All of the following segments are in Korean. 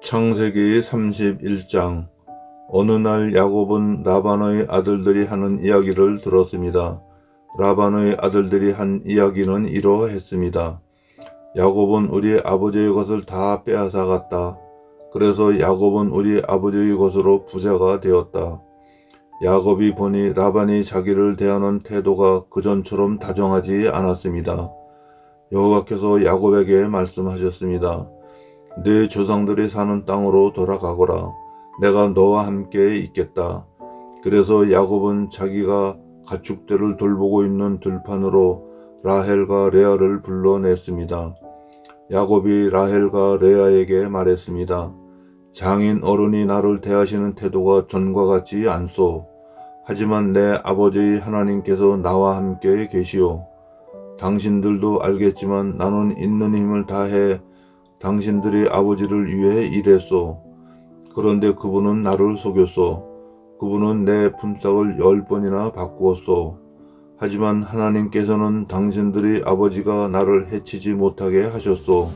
창세기 31장. 어느 날 야곱은 라반의 아들들이 하는 이야기를 들었습니다. 라반의 아들들이 한 이야기는 이러했습니다. 야곱은 우리 아버지의 것을 다 빼앗아 갔다. 그래서 야곱은 우리 아버지의 것으로 부자가 되었다. 야곱이 보니 라반이 자기를 대하는 태도가 그전처럼 다정하지 않았습니다. 여호와께서 야곱에게 말씀하셨습니다. 네 조상들이 사는 땅으로 돌아가거라. 내가 너와 함께 있겠다. 그래서 야곱은 자기가 가축들을 돌보고 있는 들판으로 라헬과 레아를 불러냈습니다. 야곱이 라헬과 레아에게 말했습니다. 장인 어른이 나를 대하시는 태도가 전과 같지 않소. 하지만 내 아버지 하나님께서 나와 함께 계시오. 당신들도 알겠지만 나는 있는 힘을 다해 당신들이 아버지를 위해 일했소. 그런데 그분은 나를 속였소. 그분은 내 품삯을 10번이나 바꾸었소. 하지만 하나님께서는 당신들이 아버지가 나를 해치지 못하게 하셨소.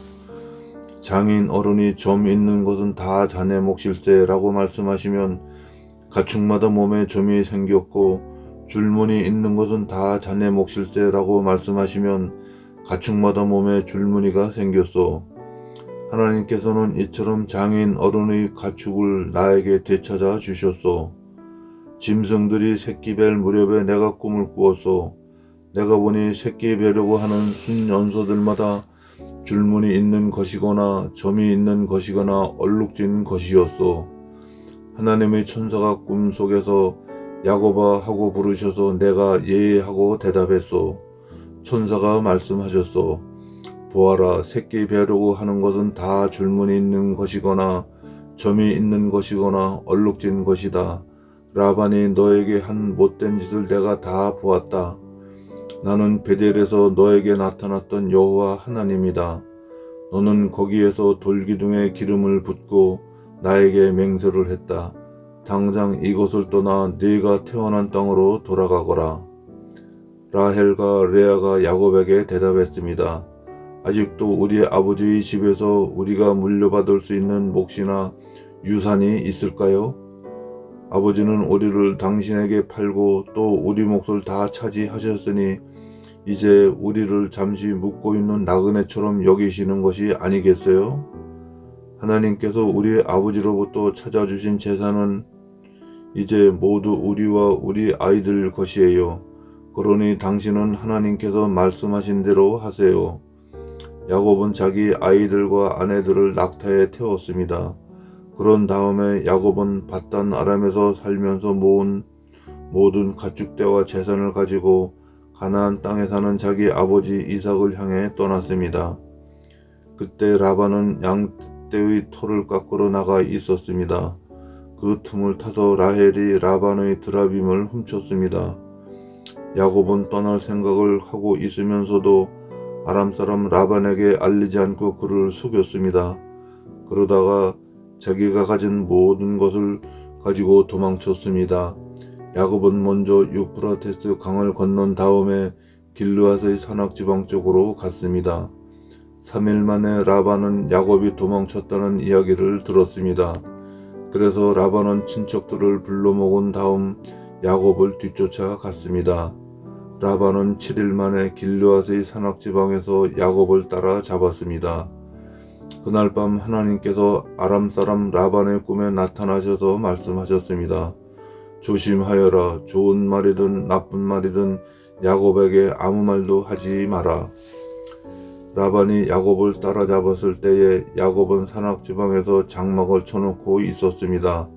장인 어른이 점 있는 것은 다 자네 몫일세 라고 말씀하시면 가축마다 몸에 점이 생겼고 줄무늬 있는 것은 다 자네 몫일세 라고 말씀하시면 가축마다 몸에 줄무늬가 생겼소. 하나님께서는 이처럼 장인 어른의 가축을 나에게 되찾아 주셨소. 짐승들이 새끼 뵐 무렵에 내가 꿈을 꾸었소. 내가 보니 새끼 뵈려고 하는 순연소들마다 줄무늬 있는 것이거나 점이 있는 것이거나 얼룩진 것이었소. 하나님의 천사가 꿈속에서 야곱아 하고 부르셔서 내가 예 하고 대답했소. 천사가 말씀하셨소. 보아라, 새끼 뵈려고 하는 것은 다 줄무늬 있는 것이거나 점이 있는 것이거나 얼룩진 것이다. 라반이 너에게 한 못된 짓을 내가 다 보았다. 나는 베델에서 너에게 나타났던 여호와 하나님이다. 너는 거기에서 돌기둥에 기름을 붓고 나에게 맹세를 했다. 당장 이곳을 떠나 네가 태어난 땅으로 돌아가거라. 라헬과 레아가 야곱에게 대답했습니다. 아직도 우리 아버지의 집에서 우리가 물려받을 수 있는 몫이나 유산이 있을까요? 아버지는 우리를 당신에게 팔고 또 우리 몫을 다 차지하셨으니 이제 우리를 잠시 묵고 있는 나그네처럼 여기시는 것이 아니겠어요? 하나님께서 우리 아버지로부터 찾아주신 재산은 이제 모두 우리와 우리 아이들 것이에요. 그러니 당신은 하나님께서 말씀하신 대로 하세요. 야곱은 자기 아이들과 아내들을 낙타에 태웠습니다. 그런 다음에 야곱은 밧단 아람에서 살면서 모은 모든 가축대와 재산을 가지고 가나안 땅에 사는 자기 아버지 이삭을 향해 떠났습니다. 그때 라반은 양떼의 털을 깎으러 나가 있었습니다. 그 틈을 타서 라헬이 라반의 드라빔을 훔쳤습니다. 야곱은 떠날 생각을 하고 있으면서도 아람 사람 라반에게 알리지 않고 그를 속였습니다. 그러다가 자기가 가진 모든 것을 가지고 도망쳤습니다. 야곱은 먼저 유프라테스 강을 건넌 다음에 길르앗의 산악지방 쪽으로 갔습니다. 3일 만에 라반은 야곱이 도망쳤다는 이야기를 들었습니다. 그래서 라반은 친척들을 불러 모은 다음 야곱을 뒤쫓아 갔습니다. 라반은 7일 만에 길르앗의 산악지방에서 야곱을 따라 잡았습니다. 그날 밤 하나님께서 아람 사람 라반의 꿈에 나타나셔서 말씀하셨습니다. 조심하여라. 좋은 말이든 나쁜 말이든 야곱에게 아무 말도 하지 마라. 라반이 야곱을 따라잡았을 때에 야곱은 산악지방에서 장막을 쳐놓고 있었습니다.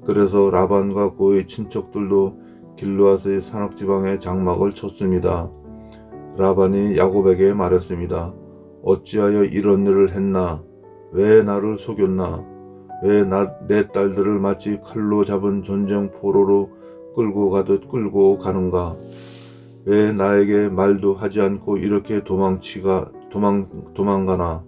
그래서 라반과 그의 친척들도 길르앗의 산악지방에 장막을 쳤습니다. 라반이 야곱에게 말했습니다. 어찌하여 이런 일을 했나? 왜 나를 속였나? 왜 내 딸들을 마치 칼로 잡은 전쟁 포로로 끌고 가듯 끌고 가는가? 왜 나에게 말도 하지 않고 이렇게 도망가나?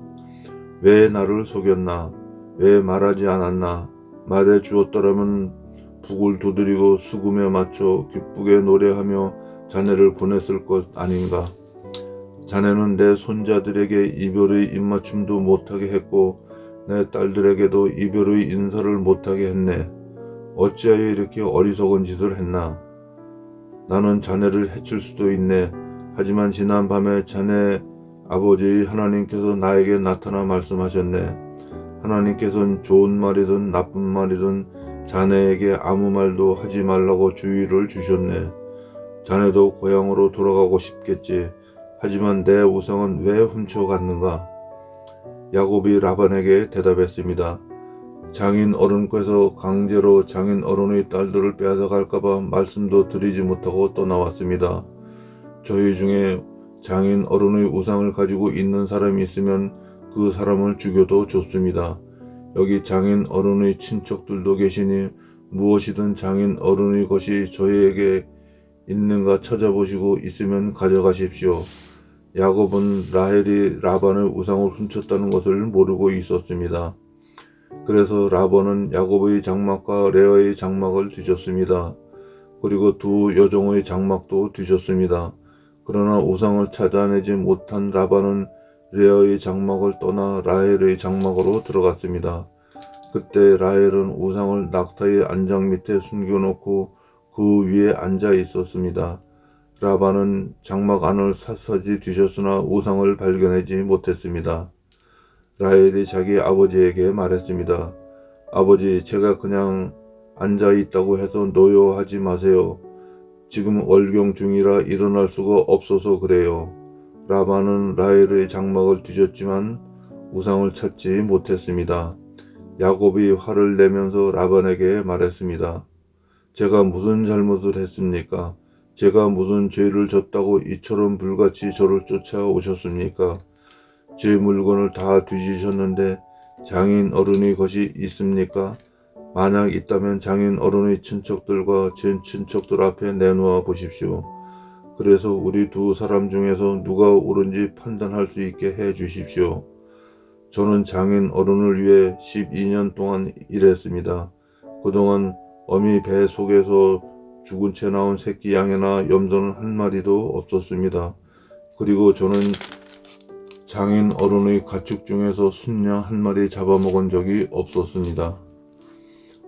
왜 나를 속였나? 왜 말하지 않았나? 말해 주었더라면 북을 두드리고 수금에 맞춰 기쁘게 노래하며 자네를 보냈을 것 아닌가? 자네는 내 손자들에게 이별의 입맞춤도 못하게 했고 내 딸들에게도 이별의 인사를 못하게 했네. 어찌하여 이렇게 어리석은 짓을 했나? 나는 자네를 해칠 수도 있네. 하지만 지난 밤에 자네 아버지 하나님께서 나에게 나타나 말씀하셨네. 하나님께서는 좋은 말이든 나쁜 말이든 자네에게 아무 말도 하지 말라고 주의를 주셨네. 자네도 고향으로 돌아가고 싶겠지. 하지만 내 우상은 왜 훔쳐갔는가? 야곱이 라반에게 대답했습니다. 장인 어른께서 강제로 장인 어른의 딸들을 빼앗아갈까봐 말씀도 드리지 못하고 떠나왔습니다. 저희 중에 장인 어른의 우상을 가지고 있는 사람이 있으면 그 사람을 죽여도 좋습니다. 여기 장인 어른의 친척들도 계시니 무엇이든 장인 어른의 것이 저희에게 있는가 찾아보시고 있으면 가져가십시오. 야곱은 라헬이 라반의 우상을 훔쳤다는 것을 모르고 있었습니다. 그래서 라반은 야곱의 장막과 레아의 장막을 뒤졌습니다. 그리고 두 여종의 장막도 뒤졌습니다. 그러나 우상을 찾아내지 못한 라반은 레아의 장막을 떠나 라헬의 장막으로 들어갔습니다. 그때 라헬은 우상을 낙타의 안장 밑에 숨겨놓고 그 위에 앉아 있었습니다. 라반은 장막 안을 샅샅이 뒤졌으나 우상을 발견하지 못했습니다. 라헬이 자기 아버지에게 말했습니다. 아버지, 제가 그냥 앉아 있다고 해서 노여하지 마세요. 지금 월경 중이라 일어날 수가 없어서 그래요. 라반은 라헬의 장막을 뒤졌지만 우상을 찾지 못했습니다. 야곱이 화를 내면서 라반에게 말했습니다. 제가 무슨 잘못을 했습니까? 제가 무슨 죄를 졌다고 이처럼 불같이 저를 쫓아오셨습니까? 제 물건을 다 뒤지셨는데 장인 어른의 것이 있습니까? 만약 있다면 장인 어른의 친척들과 제 친척들 앞에 내놓아 보십시오. 그래서 우리 두 사람 중에서 누가 옳은지 판단할 수 있게 해 주십시오. 저는 장인 어른을 위해 12년 동안 일했습니다. 그동안 어미 배 속에서 죽은 채 나온 새끼 양이나 염소는 한 마리도 없었습니다. 그리고 저는 장인 어른의 가축 중에서 순양 한 마리 잡아먹은 적이 없었습니다.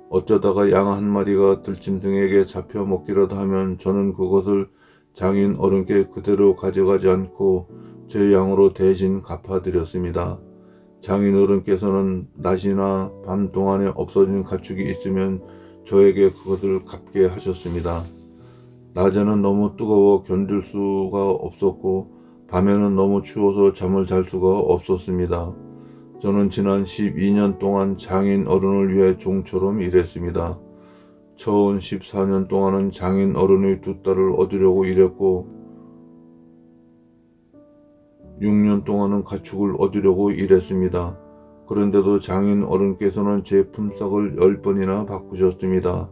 어쩌다가 양 한 마리가 들짐승에게 잡혀 먹기라도 하면 저는 그것을 장인 어른께 그대로 가져가지 않고 제 양으로 대신 갚아드렸습니다. 장인 어른께서는 낮이나 밤 동안에 없어진 가축이 있으면 저에게 그것을 갚게 하셨습니다. 낮에는 너무 뜨거워 견딜 수가 없었고 밤에는 너무 추워서 잠을 잘 수가 없었습니다. 저는 지난 12년 동안 장인 어른을 위해 종처럼 일했습니다. 처음 14년 동안은 장인 어른의 두 딸을 얻으려고 일했고 6년 동안은 가축을 얻으려고 일했습니다. 그런데도 장인 어른께서는 제 품삯을 10번이나 바꾸셨습니다.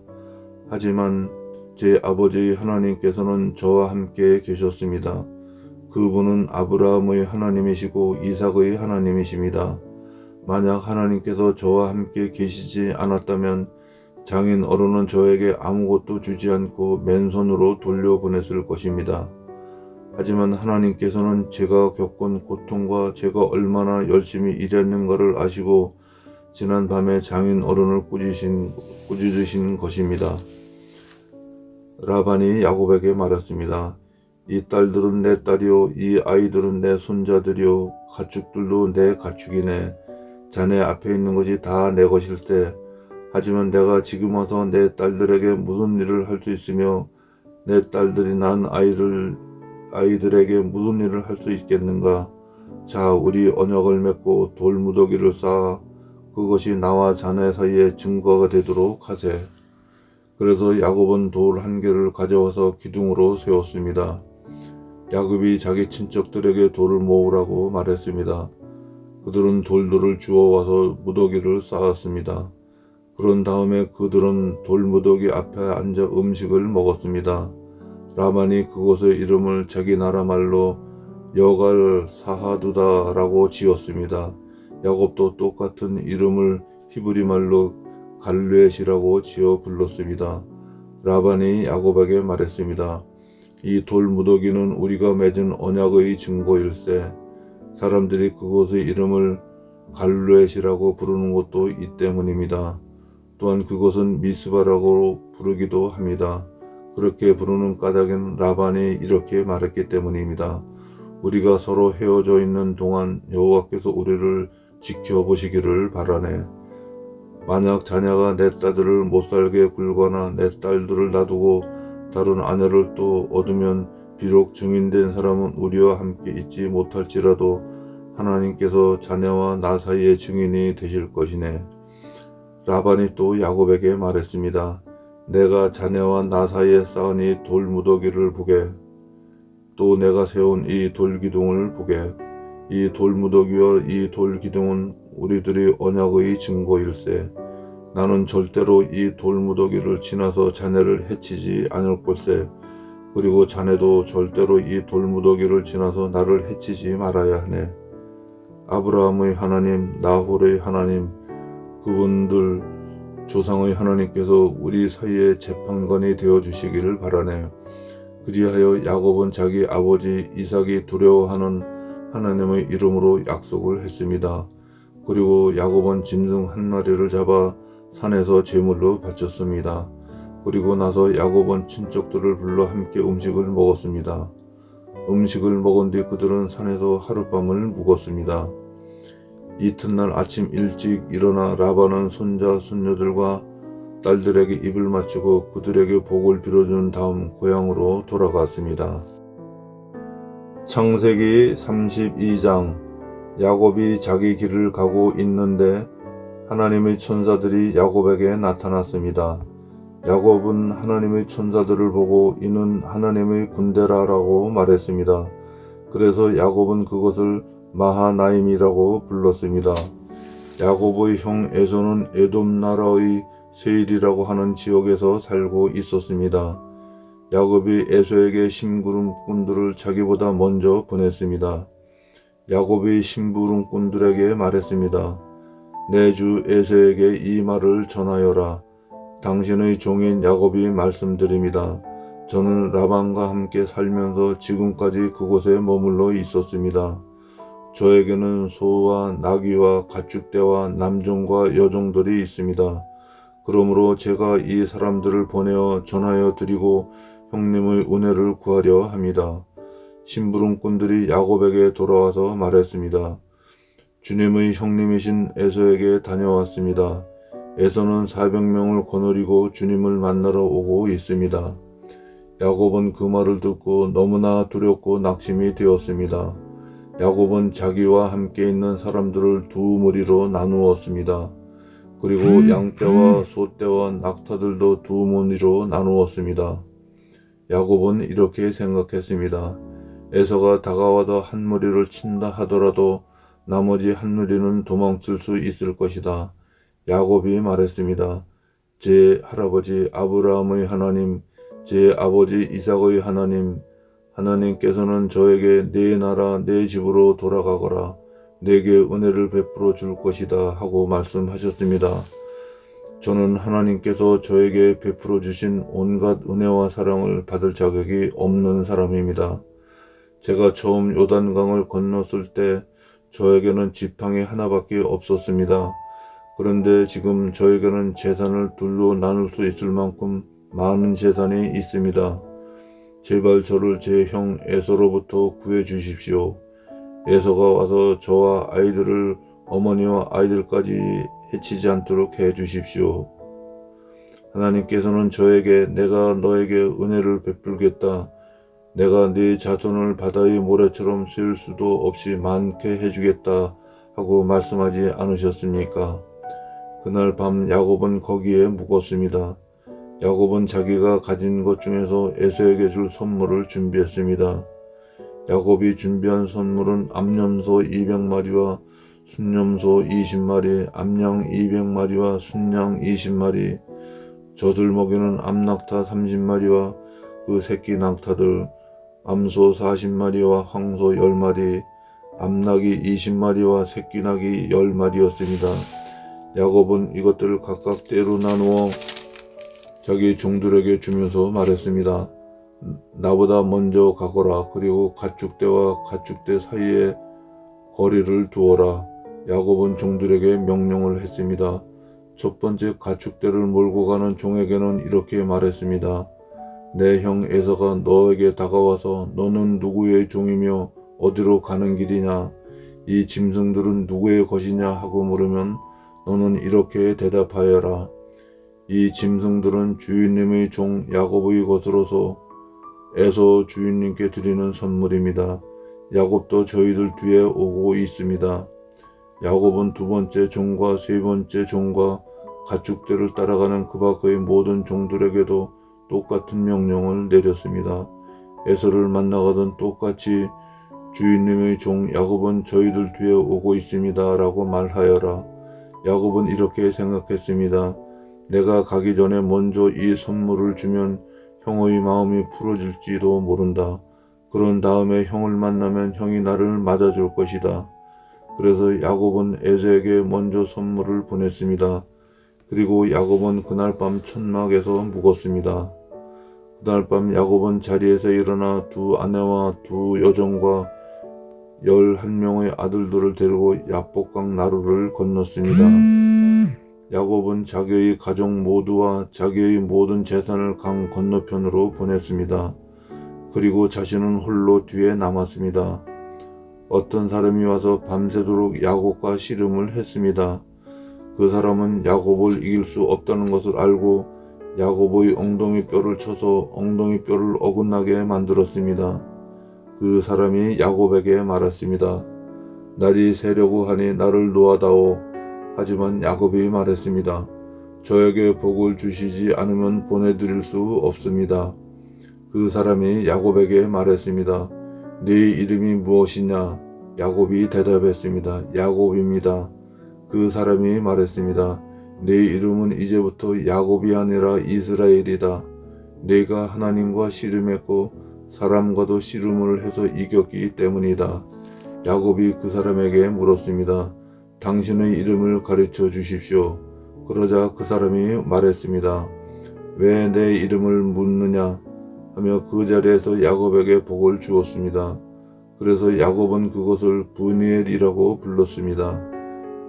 하지만 제 아버지 하나님께서는 저와 함께 계셨습니다. 그분은 아브라함의 하나님이시고 이삭의 하나님이십니다. 만약 하나님께서 저와 함께 계시지 않았다면 장인 어른은 저에게 아무것도 주지 않고 맨손으로 돌려보냈을 것입니다. 하지만 하나님께서는 제가 겪은 고통과 제가 얼마나 열심히 일했는가를 아시고 지난 밤에 장인 어른을 꾸짖으신 것입니다. 라반이 야곱에게 말했습니다. 이 딸들은 내 딸이요, 이 아이들은 내 손자들이요, 가축들도 내 가축이네. 자네 앞에 있는 것이 다 내 것일 때, 하지만 내가 지금 와서 내 딸들에게 무슨 일을 할 수 있으며 내 딸들이 낳은 아이들에게 무슨 일을 할 수 있겠는가? 자, 우리 언약을 맺고 돌무더기를 쌓아 그것이 나와 자네 사이에 증거가 되도록 하세. 그래서 야곱은 돌 한 개를 가져와서 기둥으로 세웠습니다. 야곱이 자기 친척들에게 돌을 모으라고 말했습니다. 그들은 돌들을 주워와서 무더기를 쌓았습니다. 그런 다음에 그들은 돌무더기 앞에 앉아 음식을 먹었습니다. 라반이 그곳의 이름을 자기 나라 말로 여갈 사하두다라고 지었습니다. 야곱도 똑같은 이름을 히브리 말로 갈렛이라고 지어 불렀습니다. 라반이 야곱에게 말했습니다. 이 돌무더기는 우리가 맺은 언약의 증거일세. 사람들이 그곳의 이름을 갈루엣이라고 부르는 곳도 이 때문입니다. 또한 그것은 미스바라고 부르기도 합니다. 그렇게 부르는 까닭은 라반이 이렇게 말했기 때문입니다. 우리가 서로 헤어져 있는 동안 여호와께서 우리를 지켜보시기를 바라네. 만약 자녀가 내 딸들을 못살게 굴거나 내 딸들을 놔두고 다른 아내를 또 얻으면 비록 증인된 사람은 우리와 함께 있지 못할지라도 하나님께서 자네와 나 사이의 증인이 되실 것이네. 라반이 또 야곱에게 말했습니다. 내가 자네와 나 사이에 쌓은 돌 무더기를 보게. 또 내가 세운 이 돌기둥을 보게. 이 돌 무더기와 이 돌기둥은 우리들이 언약의 증거일세. 나는 절대로 이 돌 무더기를 지나서 자네를 해치지 않을 걸세. 그리고 자네도 절대로 이 돌 무더기를 지나서 나를 해치지 말아야 하네. 아브라함의 하나님, 나홀의 하나님, 그분들 조상의 하나님께서 우리 사이에 재판관이 되어 주시기를 바라네. 그리하여 야곱은 자기 아버지 이삭이 두려워하는 하나님의 이름으로 약속을 했습니다. 그리고 야곱은 짐승 한 마리를 잡아 산에서 제물로 바쳤습니다. 그리고 나서 야곱은 친척들을 불러 함께 음식을 먹었습니다. 음식을 먹은 뒤 그들은 산에서 하룻밤을 묵었습니다. 이튿날 아침 일찍 일어나 라반은 손자 손녀들과 딸들에게 입을 맞추고 그들에게 복을 빌어준 다음 고향으로 돌아갔습니다. 창세기 32장. 야곱이 자기 길을 가고 있는데 하나님의 천사들이 야곱에게 나타났습니다. 야곱은 하나님의 천사들을 보고 이는 하나님의 군대라라고 말했습니다. 그래서 야곱은 그것을 마하나임이라고 불렀습니다. 야곱의 형 에서는 에돔 나라의 세일이라고 하는 지역에서 살고 있었습니다. 야곱이 에서에게 심부름꾼들을 자기보다 먼저 보냈습니다. 야곱이 심부름꾼들에게 말했습니다. 내 주 에서에게 이 말을 전하여라. 당신의 종인 야곱이 말씀드립니다. 저는 라반과 함께 살면서 지금까지 그곳에 머물러 있었습니다. 저에게는 소와 나귀와 가축대와 남종과 여종들이 있습니다. 그러므로 제가 이 사람들을 보내어 전하여 드리고 형님의 은혜를 구하려 합니다. 심부름꾼들이 야곱에게 돌아와서 말했습니다. 주님의 형님이신 에서에게 다녀왔습니다. 에서는 400명을 거느리고 주님을 만나러 오고 있습니다. 야곱은 그 말을 듣고 너무나 두렵고 낙심이 되었습니다. 야곱은 자기와 함께 있는 사람들을 두 무리로 나누었습니다. 그리고 양떼와 소떼와 낙타들도 두 무리로 나누었습니다. 야곱은 이렇게 생각했습니다. 에서가 다가와서 한 무리를 친다 하더라도 나머지 한 무리는 도망칠 수 있을 것이다. 야곱이 말했습니다. 제 할아버지 아브라함의 하나님, 제 아버지 이삭의 하나님, 하나님께서는 저에게 내 나라 내 집으로 돌아가거라. 내게 은혜를 베풀어 줄 것이다 하고 말씀하셨습니다. 저는 하나님께서 저에게 베풀어 주신 온갖 은혜와 사랑을 받을 자격이 없는 사람입니다. 제가 처음 요단강을 건넜을 때 저에게는 지팡이 하나밖에 없었습니다. 그런데 지금 저에게는 재산을 둘로 나눌 수 있을 만큼 많은 재산이 있습니다. 제발 저를 제 형 에서로부터 구해 주십시오. 에서가 와서 저와 아이들을 어머니와 아이들까지 해치지 않도록 해 주십시오. 하나님께서는 저에게 내가 너에게 은혜를 베풀겠다. 내가 네 자손을 바다의 모래처럼 셀 수도 없이 많게 해주겠다 하고 말씀하지 않으셨습니까? 그날 밤 야곱은 거기에 묵었습니다. 야곱은 자기가 가진 것 중에서 에서에게 줄 선물을 준비했습니다. 야곱이 준비한 선물은 암염소 200마리와 순염소 20마리, 암양 200마리와 순양 20마리, 젖을 먹이는 암낙타 30마리와 그 새끼 낙타들, 암소 40마리와 황소 10마리, 암낙이 20마리와 새끼 낙이 10마리였습니다. 야곱은 이것들을 각각 떼로 나누어 자기 종들에게 주면서 말했습니다. 나보다 먼저 가거라. 그리고 가축대와 가축대 사이에 거리를 두어라. 야곱은 종들에게 명령을 했습니다. 첫 번째 가축대를 몰고 가는 종에게는 이렇게 말했습니다. 내 형 에서가 너에게 다가와서 너는 누구의 종이며 어디로 가는 길이냐? 이 짐승들은 누구의 것이냐 하고 물으면 너는 이렇게 대답하여라. 이 짐승들은 주인님의 종 야곱의 것으로서 에서 주인님께 드리는 선물입니다. 야곱도 저희들 뒤에 오고 있습니다. 야곱은 두 번째 종과 세 번째 종과 가축들을 따라가는 그 밖의 모든 종들에게도 똑같은 명령을 내렸습니다. 에서를 만나거든 똑같이 주인님의 종 야곱은 저희들 뒤에 오고 있습니다 라고 말하여라. 야곱은 이렇게 생각했습니다. 내가 가기 전에 먼저 이 선물을 주면 형의 마음이 풀어질지도 모른다. 그런 다음에 형을 만나면 형이 나를 맞아줄 것이다. 그래서 야곱은 에서에게 먼저 선물을 보냈습니다. 그리고 야곱은 그날 밤 천막에서 묵었습니다. 그날 밤 야곱은 자리에서 일어나 두 아내와 두 여종과 11명의 아들들을 데리고 야복강 나루를 건넜습니다. 야곱은 자기의 가족 모두와 자기의 모든 재산을 강 건너편으로 보냈습니다. 그리고 자신은 홀로 뒤에 남았습니다. 어떤 사람이 와서 밤새도록 야곱과 씨름을 했습니다. 그 사람은 야곱을 이길 수 없다는 것을 알고 야곱의 엉덩이 뼈를 쳐서 엉덩이 뼈를 어긋나게 만들었습니다. 그 사람이 야곱에게 말했습니다. 날이 새려고 하니 나를 놓아다오. 하지만 야곱이 말했습니다. 저에게 복을 주시지 않으면 보내드릴 수 없습니다. 그 사람이 야곱에게 말했습니다. 네 이름이 무엇이냐? 야곱이 대답했습니다. 야곱입니다. 그 사람이 말했습니다. 네 이름은 이제부터 야곱이 아니라 이스라엘이다. 네가 하나님과 씨름했고 사람과도 씨름을 해서 이겼기 때문이다. 야곱이 그 사람에게 물었습니다. 당신의 이름을 가르쳐 주십시오. 그러자 그 사람이 말했습니다. 왜 내 이름을 묻느냐? 하며 그 자리에서 야곱에게 복을 주었습니다. 그래서 야곱은 그것을 브니엘이라고 불렀습니다.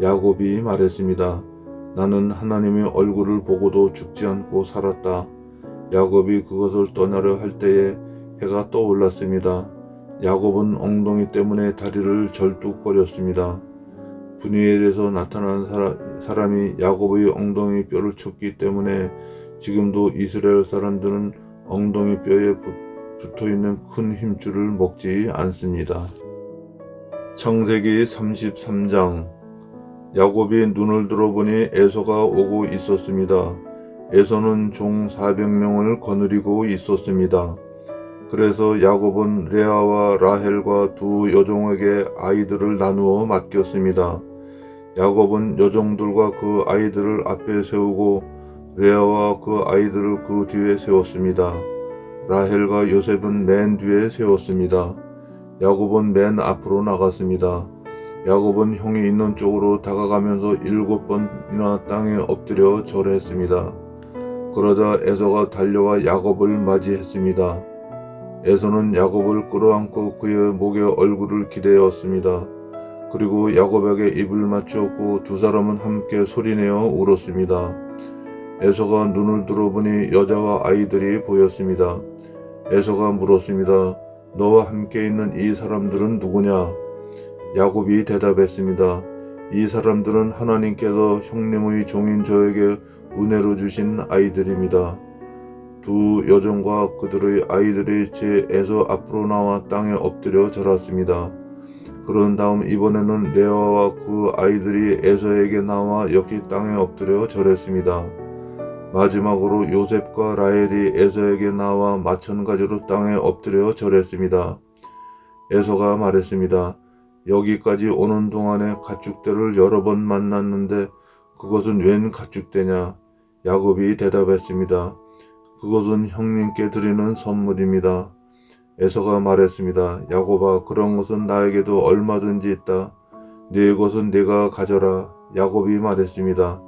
야곱이 말했습니다. 나는 하나님의 얼굴을 보고도 죽지 않고 살았다. 야곱이 그것을 떠나려 할 때에 해가 떠올랐습니다. 야곱은 엉덩이 때문에 다리를 절뚝거렸습니다. 브니엘에서 나타난 사람이 야곱의 엉덩이 뼈를 쳤기 때문에 지금도 이스라엘 사람들은 엉덩이 뼈에 붙어있는 큰 힘줄을 먹지 않습니다. 창세기 33장 야곱이 눈을 들어보니 에서가 오고 있었습니다. 에서는 종 400명을 거느리고 있었습니다. 그래서 야곱은 레아와 라헬과 두 여종에게 아이들을 나누어 맡겼습니다. 야곱은 여종들과 그 아이들을 앞에 세우고 레아와 그 아이들을 그 뒤에 세웠습니다. 라헬과 요셉은 맨 뒤에 세웠습니다. 야곱은 맨 앞으로 나갔습니다. 야곱은 형이 있는 쪽으로 다가가면서 7번이나 땅에 엎드려 절했습니다. 그러자 에서가 달려와 야곱을 맞이했습니다. 에서는 야곱을 끌어안고 그의 목에 얼굴을 기대었습니다. 그리고 야곱에게 입을 맞추었고 두 사람은 함께 소리내어 울었습니다. 에서가 눈을 들어보니 여자와 아이들이 보였습니다. 에서가 물었습니다. 너와 함께 있는 이 사람들은 누구냐? 야곱이 대답했습니다. 이 사람들은 하나님께서 형님의 종인 저에게 은혜로 주신 아이들입니다. 두 여종과 그들의 아이들이 제 에서 앞으로 나와 땅에 엎드려 절했습니다. 그런 다음 이번에는 레아와 그 아이들이 에서에게 나와 역시 땅에 엎드려 절했습니다. 마지막으로 요셉과 라헬이 에서에게 나와 마찬가지로 땅에 엎드려 절했습니다. 에서가 말했습니다. 여기까지 오는 동안에 가축대를 여러 번 만났는데 그것은 웬 가축대냐? 야곱이 대답했습니다. 그것은 형님께 드리는 선물입니다. 에서가 말했습니다. 야곱아, 그런 것은 나에게도 얼마든지 있다. 네 것은 네가 가져라. 야곱이 말했습니다.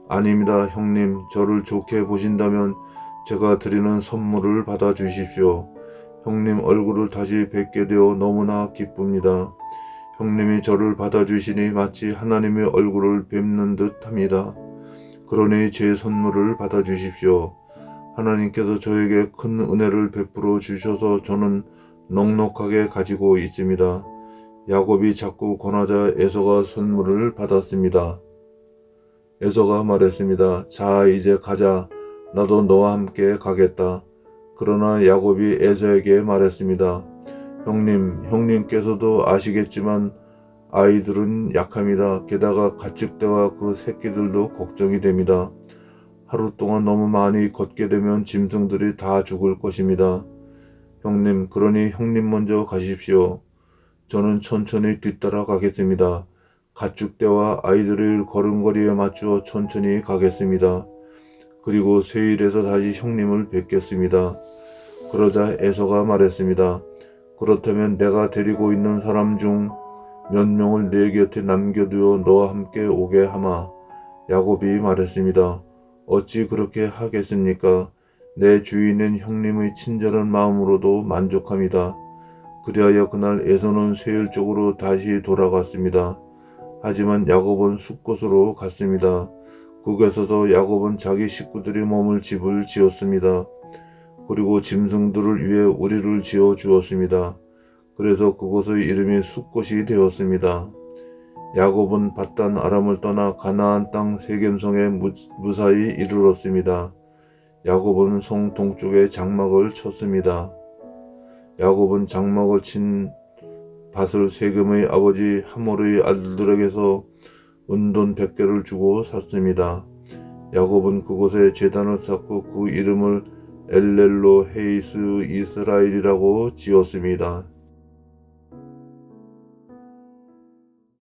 아닙니다, 형님. 저를 좋게 보신다면 제가 드리는 선물을 받아 주십시오. 형님 얼굴을 다시 뵙게 되어 너무나 기쁩니다. 형님이 저를 받아주시니 마치 하나님의 얼굴을 뵙는 듯 합니다. 그러니 제 선물을 받아주십시오. 하나님께서 저에게 큰 은혜를 베풀어 주셔서 저는 넉넉하게 가지고 있습니다. 야곱이 자꾸 권하자 에서가 선물을 받았습니다. 에서가 말했습니다. 자, 이제 가자. 나도 너와 함께 가겠다. 그러나 야곱이 에서에게 말했습니다. 형님께서도 아시겠지만 아이들은 약합니다. 게다가 가축대와 그 새끼들도 걱정이 됩니다. 하루 동안 너무 많이 걷게 되면 짐승들이 다 죽을 것입니다. 형님, 그러니 형님 먼저 가십시오. 저는 천천히 뒤따라 가겠습니다. 가축대와 아이들을 걸음걸이에 맞추어 천천히 가겠습니다. 그리고 세일에서 다시 형님을 뵙겠습니다. 그러자 에서가 말했습니다. 그렇다면 내가 데리고 있는 사람 중 몇 명을 내 곁에 남겨두어 너와 함께 오게 하마. 야곱이 말했습니다. 어찌 그렇게 하겠습니까? 내 주인은 형님의 친절한 마음으로도 만족합니다. 그리하여 그날 에서는 세일 쪽으로 다시 돌아갔습니다. 하지만 야곱은 숲곳으로 갔습니다. 그곳에서도 야곱은 자기 식구들이 머물 집을 지었습니다. 그리고 짐승들을 위해 우리를 지어 주었습니다. 그래서 그곳의 이름이 숲곳이 되었습니다. 야곱은 밧단 아람을 떠나 가나안 땅 세겜성에 무사히 이르렀습니다. 야곱은 성 동쪽에 장막을 쳤습니다. 야곱은 장막을 친 밭을 세겜의 아버지 하몰의 아들들에게서 은돈 100개를 주고 샀습니다. 야곱은 그곳에 제단을 쌓고 그 이름을 엘렐로 헤이스 이스라엘이라고 지었습니다.